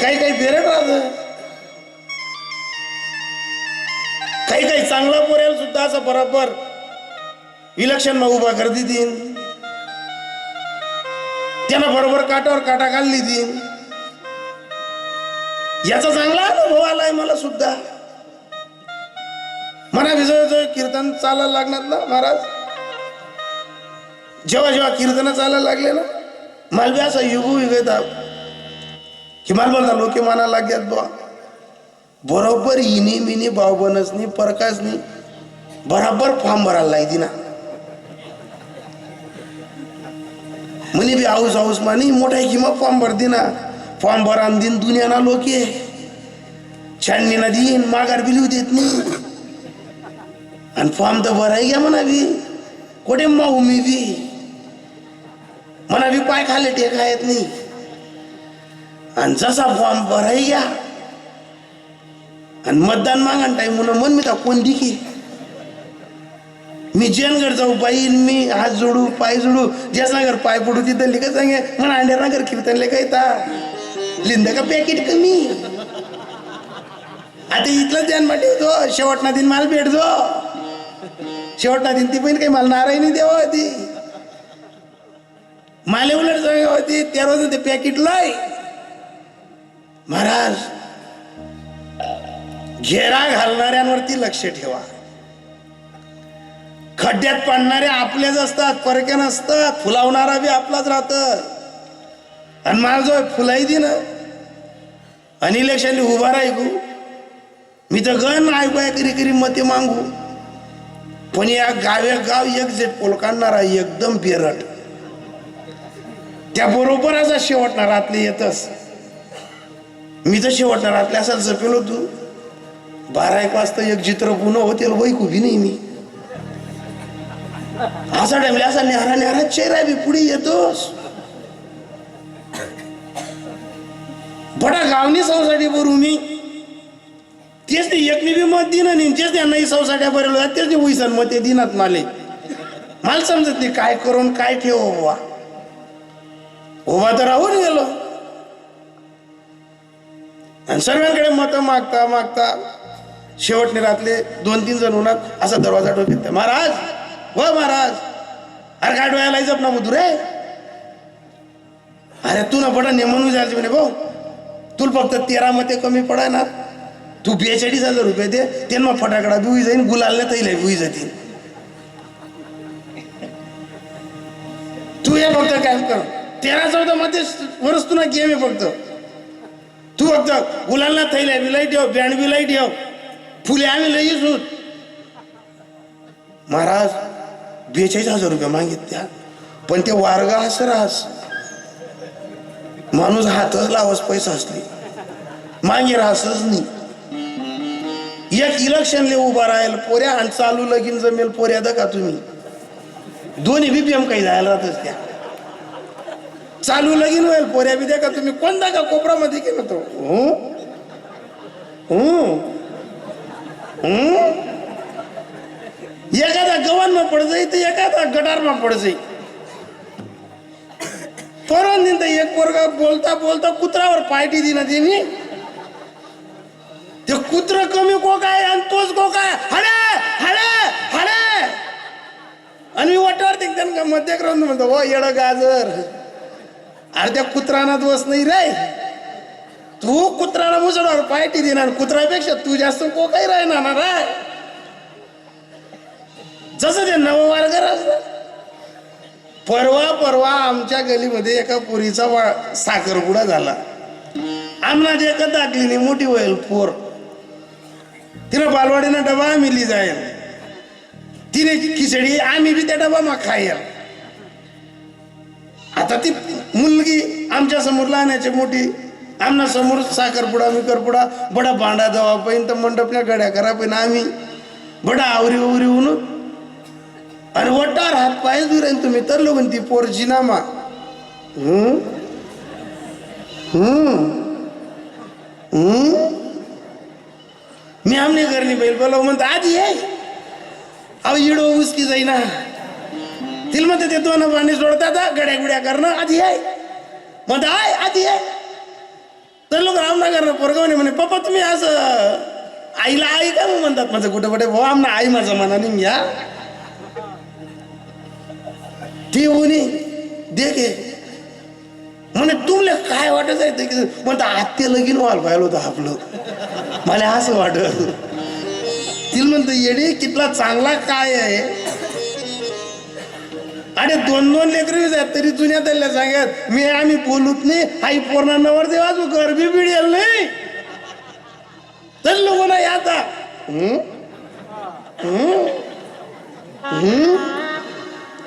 काही काही बेरट राहत, काही काही चांगला पोरेल सुद्धा असं बरोबर इलेक्शन मा उभा कर देतीन, त्यांना बरोबर काटावर काटा घालली देईन. याचा चांगला अनुभव आलाय मला सुद्धा. मला विजय कीर्तन चालायला लागणार ना महाराज, जेव्हा जेव्हा कीर्तन चालायला लागले ना मला बी असं युगू युगता की मला बोलता लोक माना लागतात बा बरोबर इनी मिनी भाव बनसनी परकासनी बराबर फॉर्म भरायला लागती ना. म्हणे बी हाऊस हाऊस मानी मोठा किंमत फॉर्म भरती ना. फॉर्म भरान दिन दुनियाना लोक छाननी ना देईन माघार बिलिव देत नाही. आणि फॉर्म तर भराय घ्या म्हणा बी कोठे माऊ मी बी म्हणा बी पाय खाले टेका येत नाही. आणि जसा फॉर्म भराय घ्या आणि मतदान मागान टाईम म्हणून मन मी तर कोण दिकी मी जेनगड जाऊ पाहिन मी हात जोडू पाय जोडू जसनगर पाय पडू तिथं लिखत सांगे म्हणा अंड्यानगर कीर्तनले काय ता लिंद का पॅकेट कमी. आता इथलं ध्यान ठेवतो शेवटना दिन माल भेटतो. शेवटना दिन ती पण काही मला नारायणी देवा होती माले उलट सांगा होती त्या रोज ते पॅकेट लय. महाराज घेरा घालणाऱ्यांवरती लक्ष ठेवा. खड्ड्यात पडणारे आपलेच असतात परके नसतात. फुलावणारा बी आपलाच राहत. आणि मला जो फुलाई दे ना आणि इलेक्शन उभा राहू मी तर गण ऐकूया करी करी मते मागू. पण या गावे गाव एक जेट पोल काढणारा एकदम बेरट त्या बरोबर असा शेवटणार रातले येतच. मी तर शेवटणार रातले असा जपेल होतो 12-1 वाजता एक चित्र पुन्हा होते वैक उभी नाही मी असा टाइमला असा न्यारा न्यारा चेहरा बी पुढे येतोस. बडा गावनी सौसाठी भरू मी तेच ते एकनी बी मत दिन नाही तेच त्यांनाही सौसाट्या भरेल तेच ते उईसन मत दिनात माले मला समजत नाही काय करून काय ठेव बाबा. उभा तर राहून गेलो आणि सर्वांकडे मत मागता मागता शेवटने रातले 2-3 जण उन्हात असा दरवाजा ठोकत महाराज व महाराज अरे काय डोळ्याला जप ना बुधू रे अरे तू ना पडा नेमून विचारते म्हणे भाऊ तुला फक्त 13 मते कमी पडाय ना तू 42,000 रुपये दे त्यांना फटाकडा बुई जाईन गुलालने तैला बुई जातील. तू हे फक्त काय कर 13-14 मध्ये वरच तू ना गेम आहे फक्त तू फक्त गुलालना थैल्या बिलाई ठेव बँड बिलाई ठेव फुले आम्ही लईच होत. महाराज 42,000 रुपये मागित त्या पण ते वारगा हस राहस माणूस हातच लावस पैसा असली मागे राहसच नाही. एक इलेक्शनले उभा राहील पोऱ्या आणि चालू लगीन जमेल पोऱ्या का तुम्ही दोन्ही बीपीएम काही जायला राहतच त्या चालू लगीन होईल पोऱ्या बी द्या का तुम्ही कोणता का कोपरामध्ये केलं तो एखादा गव्हाण मा पड जाई तर एखादा गटार मा पड जाई. परवा एक पोरगा बोलता बोलता कुत्रावर पायटी दिना त्यांनी ते कुत्र कमी को काय आणि तोच को काय हडे हडे हडे आणि मी वाटावर त्यांना मध्य ग्राउंड म्हणतो हो येड गाजर अरे त्या कुत्राना दोष नाही रे तू कुत्राला मुसडावर पायटी देणार कुत्रापेक्षा तू जास्त को काही राहणार ना रे जसं ते नवमार्गर असत. परवा आमच्या गलीमध्ये एका पोरीचा साखरपुडा झाला. आमना एका दाखलीने मोठी होईल पोर तिनं बालवाडीनं डबा मिली जाईल तिने खिचडी आम्ही बी त्या डबा मग खाईल. आता ती मुलगी आमच्या समोर लहानाची मोठी आमना समोर साखरपुडा मिकरपुडा बडा भांडा दवा पाहिजे तर मंडपल्या गड्या करा पण आम्ही बडा आवरी उवरी होऊन आणि वटार हात पाय दुरेन तुम्ही तर लोक ती पोरची नामा मी आमने घरनी बैल बोलाव म्हणतो आधी आहे अहो इडो उसकी जाईना तिला म्हणते ते 2 पाणी सोडतात गड्या गुड्या करणं आधी आहे म्हणत आहे आधी आहे तर लोक रामनगर पोरगावणे म्हणे पप्पा तुम्ही असं आईला आई का म्हणतात माझं कुठे कुठे भाऊ आमना आई माझं मनाने घ्या ती होणी दे गे म्हणे तुमले काय वाटत आहे की म्हणता आत्ते लगीन व्हायला पाहिलं होतं आपलं मला असं वाटत तिला म्हणतो येडी कितला चांगला काय आहे अरे 2-2 लेकरी आहेत तरी जुन्या त्याला सांगत मी आम्ही बोलूत नाही आई पोरणा नवर देवा तू गरबी बिडेल नाही तर लोक नाही आता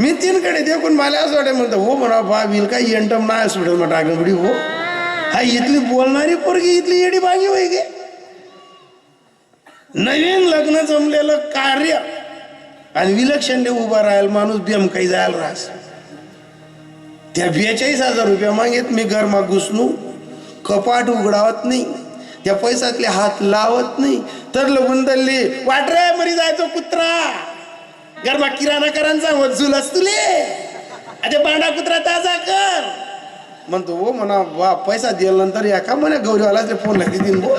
मी 3कडे देखून मला असं वाटत म्हणतो हो म्हणा बा विल काय एंटम नाही सोडेल मग टाकडी हो हा इथली बोलणारी पोरगी इथली येडी बागी होई गे नवीन लग्न जमलेलं कार्य आणि विलक्षण उभा राहायला माणूस बेम काही जायला राहस त्या 42,000 रुपया मागेत मी घरमा घुसणू कपाट उघडावत नाही त्या पैशातले हात लावत नाही तर लगून दल्ली वाट रे मरी जायचो कुत्रा गरमा किराणा करांचा वजूल असतुले अरे बांडा कुत्रा ताजा कर म्हणतो हो म्हणा वा पैसा दिल्यानंतर या का म्हणा गौरीवाला फोन लागते दिन भो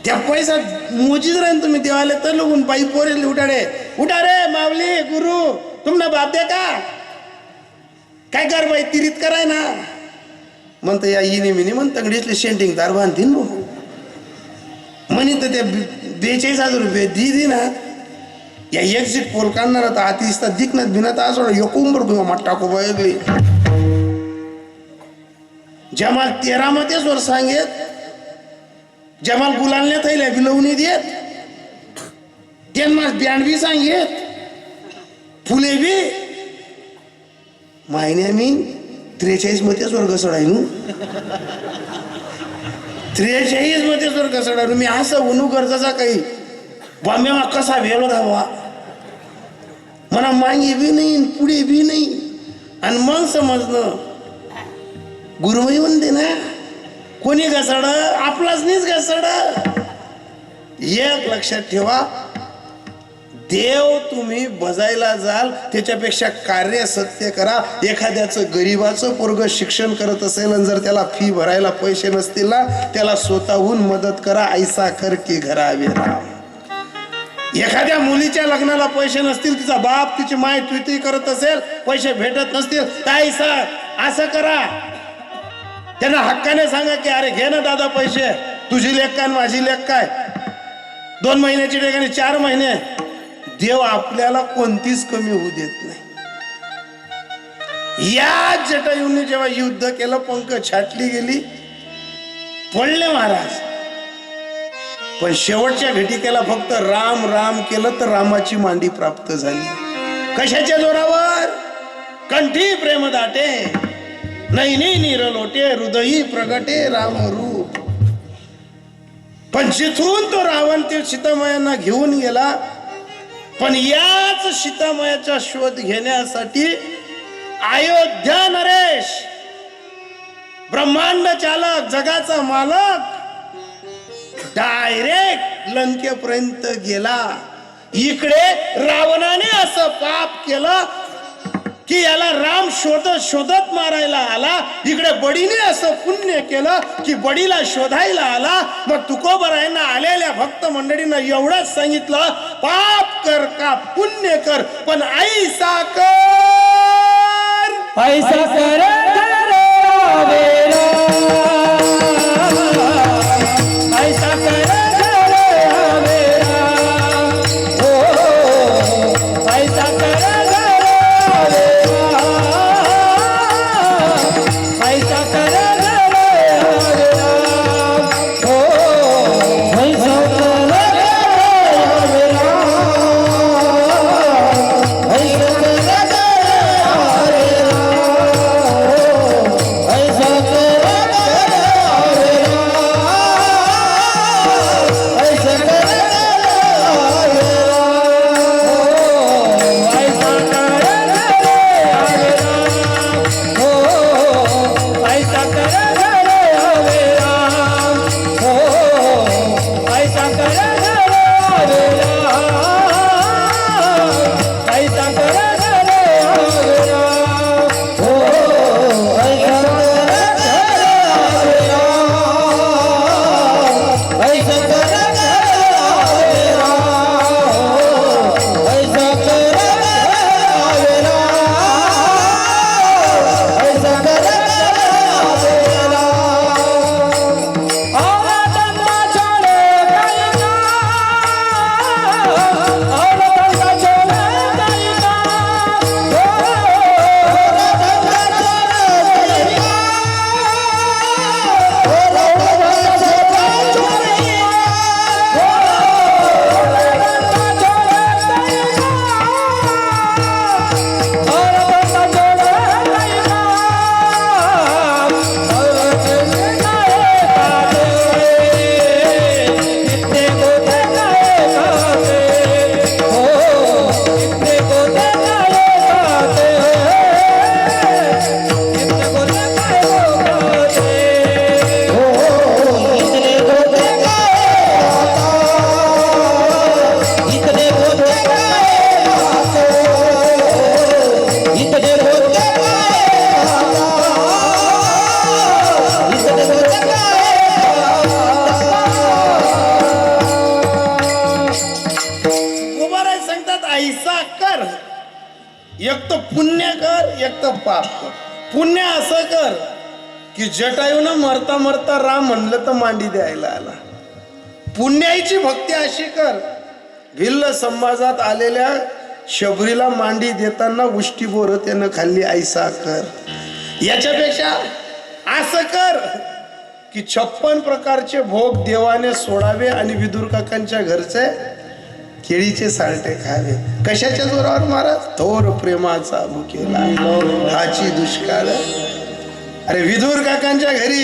त्या पैसा मोजीच राहीन तुम्ही देवाले तर लोगून बाई पोरेल उठाडे उठा रे मावली गुरु तुमना बाप दे का काय कर बाई तिरीत कराय ना म्हणतं या इनी मिनी म्हण तंगडीतले शेंटिंग तार बांधतीन भो म्हणी तर त्या 42,000 रुपये दी ना या एक्झिट पोल काढणार आता आतिस्ता दिकनात भिनात असं यकुंबर किंवा मट्टा को बघली जमाल 13 मध्ये स्वर सांगेत जमाल गुलालने थैल्या बिलवणी देत त्यांना ब्यांडवी सांगेत फुले बी मायने मी 43 मध्ये स्वर्ग सडायनू 43 मध्ये स्वर्ग सडायनू मी असं उनू गरजाचा काही बाम्या कसा वेळ धावा मला मागे बी नाही पुढे बी नाही आणि मग समजणं गुरुबाई म्हणते ना कोणी घसड आपलाच नाहीच घसड एक लक्षात ठेवा देव तुम्ही बजायला जाल त्याच्यापेक्षा कार्य सत्य करा एखाद्याचं गरीबाचं पोरग शिक्षण करत असेल आणि जर त्याला फी भरायला पैसे नसतील ना त्याला स्वतःहून मदत करा ऐसा कर की घरावे राम एखाद्या मुलीच्या लग्नाला पैसे नसतील तिचा बाप तिची माय तुती करत असेल पैसे भेटत नसतील तर ऐसा असं करा त्यांना हक्काने सांगा की अरे घे ना दादा पैसे तुझी लेख काय माझी लेख काय 2 महिन्याची ठिकाणी 4 महिने देव आपल्याला कोणतीच कमी होऊ देत नाही या जटायूने जेव्हा युद्ध केलं पंख छाटली गेली पडले महाराज पण शेवटच्या घटिकेला फक्त राम राम केलं तर रामाची मांडी प्राप्त झाली कशाच्या जोरावर कंठी प्रेम दाटे नैनी नीर लोटे हृदयी प्रगटे राम रूप पण जिथून तो रावण ते सीतामायांना घेऊन गेला पण याच सीतामायाचा शोध घेण्यासाठी अयोध्या नरेश ब्रह्मांड चालक जगाचा मालक डायरेक्ट लंकेपर्यंत गेला इकडे रावणाने असं पाप केलं की याला राम शोधत शोधत मारायला आला इकडे बडीने असं पुण्य केलं की बडीला शोधायला आला मग तुकोबरायांना आलेल्या भक्त मंडळींना एवढंच सांगितलं पाप कर का पुण्य कर पण ऐसा कर ऐसा कर ऐसा कर ऐसा ऐसा कर, एक तर पुण्य कर, एक तर पाप कर. पुण्य असं कर की जटायूनं मरता मरता राम म्हणलं तर मांडी द्यायला आला. पुण्याची भक्ती अशी कर, भिल्ल समाजात आलेल्या शबरीला मांडी देताना उष्टी बोर त्यानं खाल्ली. ऐसा कर. याच्यापेक्षा असं कर की 56 प्रकारचे भोग देवाने सोडावे आणि विदुर काकांच्या घरचे केळीचे साल्टे खावे. कशाच्या जोरावर महाराज? थोर प्रेमाचा भुकेला हाची दुष्काळ. अरे विदुर काकांच्या घरी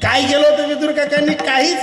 काय केलं होतं विदुर काकांनी? काहीच